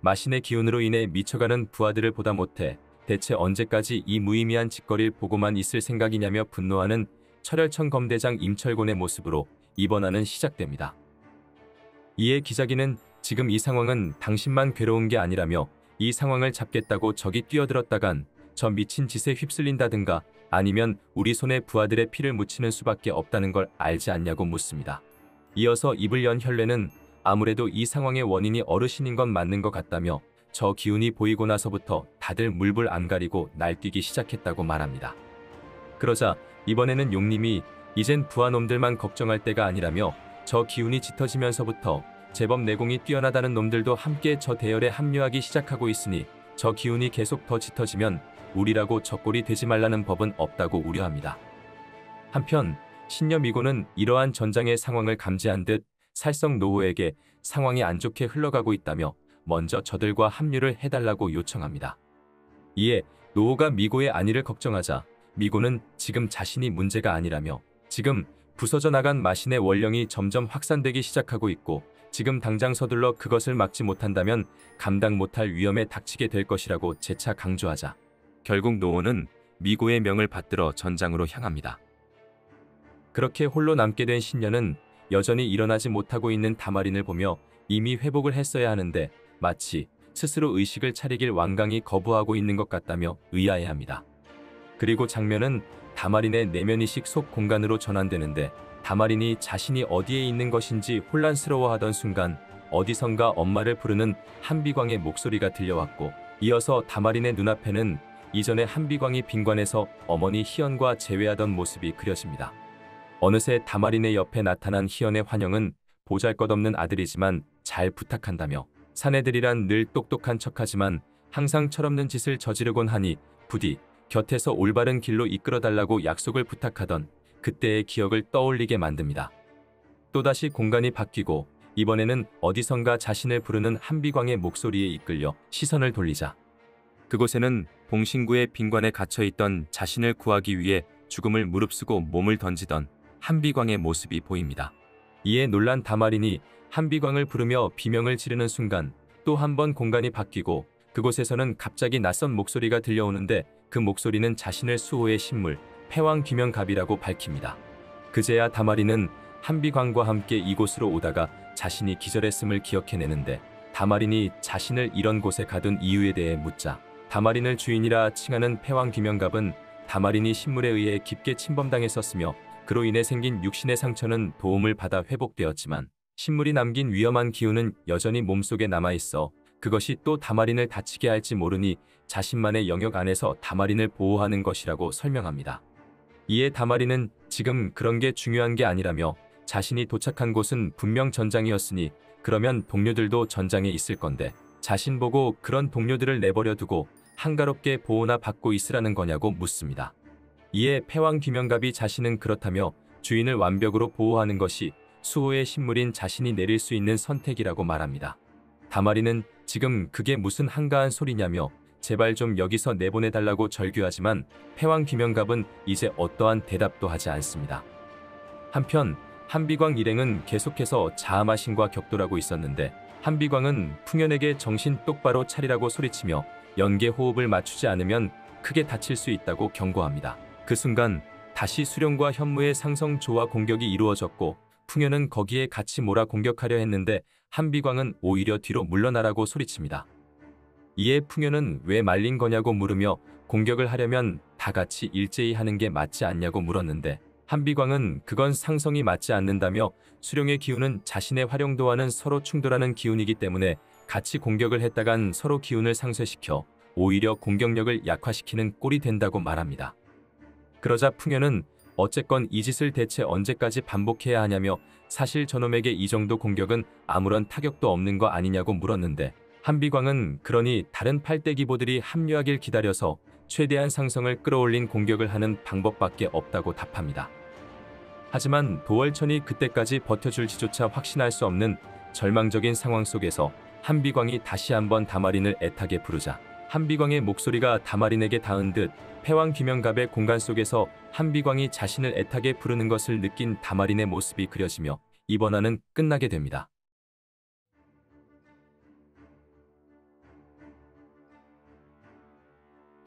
마신의 기운으로 인해 미쳐가는 부하들을 보다 못해 대체 언제까지 이 무의미한 짓거리를 보고만 있을 생각이냐며 분노하는 철혈청 검대장 임철곤의 모습으로 이번화는 시작됩니다. 이에 기자기는 지금 이 상황은 당신만 괴로운 게 아니라며 이 상황을 잡겠다고 적이 뛰어들었다간 저 미친 짓에 휩쓸린다든가 아니면 우리 손에 부하들의 피를 묻히는 수밖에 없다는 걸 알지 않냐고 묻습니다. 이어서 입을 연 혈례는 아무래도 이 상황의 원인이 어르신인 건 맞는 것 같다며 저 기운이 보이고 나서부터 다들 물불 안 가리고 날뛰기 시작했다고 말합니다. 그러자 이번에는 용님이 이젠 부하놈들만 걱정할 때가 아니라며 저 기운이 짙어지면서부터 제법 내공이 뛰어나다는 놈들도 함께 저 대열에 합류하기 시작하고 있으니 저 기운이 계속 더 짙어지면 우리라고 적골이 되지 말라는 법은 없다고 우려합니다. 한편 신녀 미고는 이러한 전장의 상황을 감지한 듯 살성 노호에게 상황이 안 좋게 흘러가고 있다며 먼저 저들과 합류를 해달라고 요청합니다. 이에 노호가 미고의 안위를 걱정하자 미고는 지금 자신이 문제가 아니라며 지금 부서져 나간 마신의 원령이 점점 확산되기 시작하고 있고 지금 당장 서둘러 그것을 막지 못한다면 감당 못할 위험에 닥치게 될 것이라고 재차 강조하자 결국 노호는 미고의 명을 받들어 전장으로 향합니다. 그렇게 홀로 남게 된 신녀는 여전히 일어나지 못하고 있는 다마린을 보며 이미 회복을 했어야 하는데 마치 스스로 의식을 차리길 완강히 거부하고 있는 것 같다며 의아해합니다. 그리고 장면은 다마린의 내면이식 속 공간으로 전환되는데 다마린이 자신이 어디에 있는 것인지 혼란스러워하던 순간 어디선가 엄마를 부르는 한비광의 목소리가 들려왔고 이어서 다마린의 눈앞에는 이전에 한비광이 빈관에서 어머니 희연과 재회하던 모습이 그려집니다. 어느새 다마린의 옆에 나타난 희연의 환영은 보잘것없는 아들이지만 잘 부탁한다며 사내들이란 늘 똑똑한 척하지만 항상 철없는 짓을 저지르곤 하니 부디 곁에서 올바른 길로 이끌어달라고 약속을 부탁하던 그때의 기억을 떠올리게 만듭니다. 또다시 공간이 바뀌고 이번에는 어디선가 자신을 부르는 한비광의 목소리에 이끌려 시선을 돌리자 그곳에는 봉신구의 빈관에 갇혀있던 자신을 구하기 위해 죽음을 무릅쓰고 몸을 던지던 한비광의 모습이 보입니다. 이에 놀란 다마린이 한비광을 부르며 비명을 지르는 순간 또 한 번 공간이 바뀌고 그곳에서는 갑자기 낯선 목소리가 들려오는데 그 목소리는 자신을 수호의 신물 패왕 귀명갑이라고 밝힙니다. 그제야 다마린은 한비광과 함께 이곳으로 오다가 자신이 기절했음을 기억해내는데 다마린이 자신을 이런 곳에 가둔 이유에 대해 묻자 다마린을 주인이라 칭하는 패왕 귀명갑은 다마린이 신물에 의해 깊게 침범당했었으며 그로 인해 생긴 육신의 상처는 도움을 받아 회복되었지만 신물이 남긴 위험한 기운은 여전히 몸속에 남아있어 그것이 또 다마린을 다치게 할지 모르니 자신만의 영역 안에서 다마린을 보호하는 것이라고 설명합니다. 이에 다마린은 지금 그런 게 중요한 게 아니라며 자신이 도착한 곳은 분명 전장이었으니 그러면 동료들도 전장에 있을 건데 자신 보고 그런 동료들을 내버려 두고 한가롭게 보호나 받고 있으라는 거냐고 묻습니다. 이에 패왕 귀명갑이 자신은 그렇다며 주인을 완벽으로 보호하는 것이 수호의 신물인 자신이 내릴 수 있는 선택이라고 말합니다. 다마린은 지금 그게 무슨 한가한 소리냐며 제발 좀 여기서 내보내달라고 절규하지만 패왕 귀명갑은 이제 어떠한 대답도 하지 않습니다. 한편 한비광 일행은 계속해서 자아마신과 격돌하고 있었는데 한비광은 풍연에게 정신 똑바로 차리라고 소리치며 연계 호흡을 맞추지 않으면 크게 다칠 수 있다고 경고합니다. 그 순간 다시 수령과 현무의 상성 조화 공격이 이루어졌고 풍연은 거기에 같이 몰아 공격하려 했는데 한비광은 오히려 뒤로 물러나라고 소리칩니다. 이에 풍연은 왜 말린 거냐고 물으며 공격을 하려면 다 같이 일제히 하는 게 맞지 않냐고 물었는데 한비광은 그건 상성이 맞지 않는다며 수령의 기운은 자신의 활용도와는 서로 충돌하는 기운이기 때문에 같이 공격을 했다간 서로 기운을 상쇄시켜 오히려 공격력을 약화시키는 꼴이 된다고 말합니다. 그러자 풍연은 어쨌건 이 짓을 대체 언제까지 반복해야 하냐며 사실 저놈에게 이 정도 공격은 아무런 타격도 없는 거 아니냐고 물었는데 한비광은 그러니 다른 팔대기보들이 합류하길 기다려서 최대한 상성을 끌어올린 공격을 하는 방법밖에 없다고 답합니다. 하지만 도월천이 그때까지 버텨줄지조차 확신할 수 없는 절망적인 상황 속에서 한비광이 다시 한번 다마린을 애타게 부르자 한비광의 목소리가 다마린에게 닿은 듯 패왕 귀명갑의 공간 속에서 한비광이 자신을 애타게 부르는 것을 느낀 다마린의 모습이 그려지며 이번화는 끝나게 됩니다.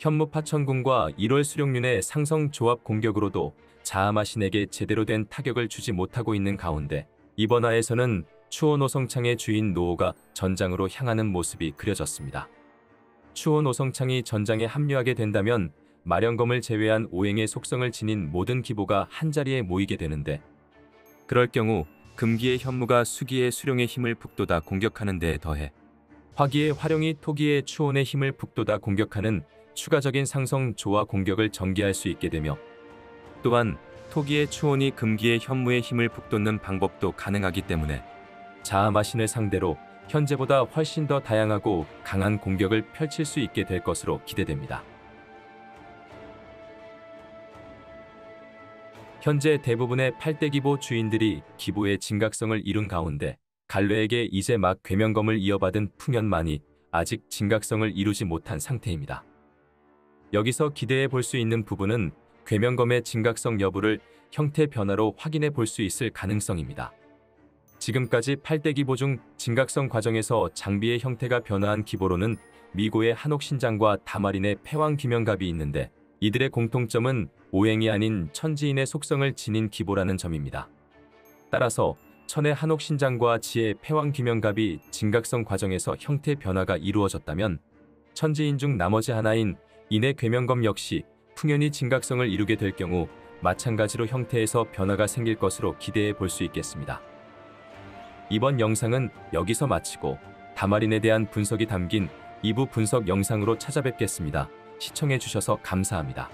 현무 파천궁과 1월 수룡륜의 상성 조합 공격으로도 자아마신에게 제대로 된 타격을 주지 못하고 있는 가운데 이번 화에서는 추호노성창의 주인 노호가 전장으로 향하는 모습이 그려졌습니다. 추호노성창이 전장에 합류하게 된다면 마령검을 제외한 오행의 속성을 지닌 모든 기보가 한자리에 모이게 되는데, 그럴 경우 금기의 현무가 수기의 수룡의 힘을 북돋아 공격하는 데에 더해 화기의 화룡이 토기의 추혼의 힘을 북돋아 공격하는 추가적인 상성 조화 공격을 전개할 수 있게 되며, 또한 토기의 추혼이 금기의 현무의 힘을 북돋는 방법도 가능하기 때문에 자아마신을 상대로 현재보다 훨씬 더 다양하고 강한 공격을 펼칠 수 있게 될 것으로 기대됩니다. 현재 대부분의 8대 기보 주인들이 기보의 진각성을 이룬 가운데 갈뢰에게 이제 막 괴면검을 이어받은 풍현만이 아직 진각성을 이루지 못한 상태입니다. 여기서 기대해 볼 수 있는 부분은 괴면검의 진각성 여부를 형태 변화로 확인해 볼 수 있을 가능성입니다. 지금까지 8대 기보 중 진각성 과정에서 장비의 형태가 변화한 기보로는 미고의 한옥신장과 다마린의 패왕귀명갑이 있는데, 이들의 공통점은 오행이 아닌 천지인의 속성을 지닌 기보라는 점입니다. 따라서 천의 한옥신장과 지의 패왕귀명갑이 진각성 과정에서 형태 변화가 이루어졌다면 천지인 중 나머지 하나인 인의 괴면검 역시 풍현이 진각성을 이루게 될 경우 마찬가지로 형태에서 변화가 생길 것으로 기대해 볼 수 있겠습니다. 이번 영상은 여기서 마치고 다마린에 대한 분석이 담긴 2부 분석 영상으로 찾아뵙겠습니다. 시청해 주셔서 감사합니다.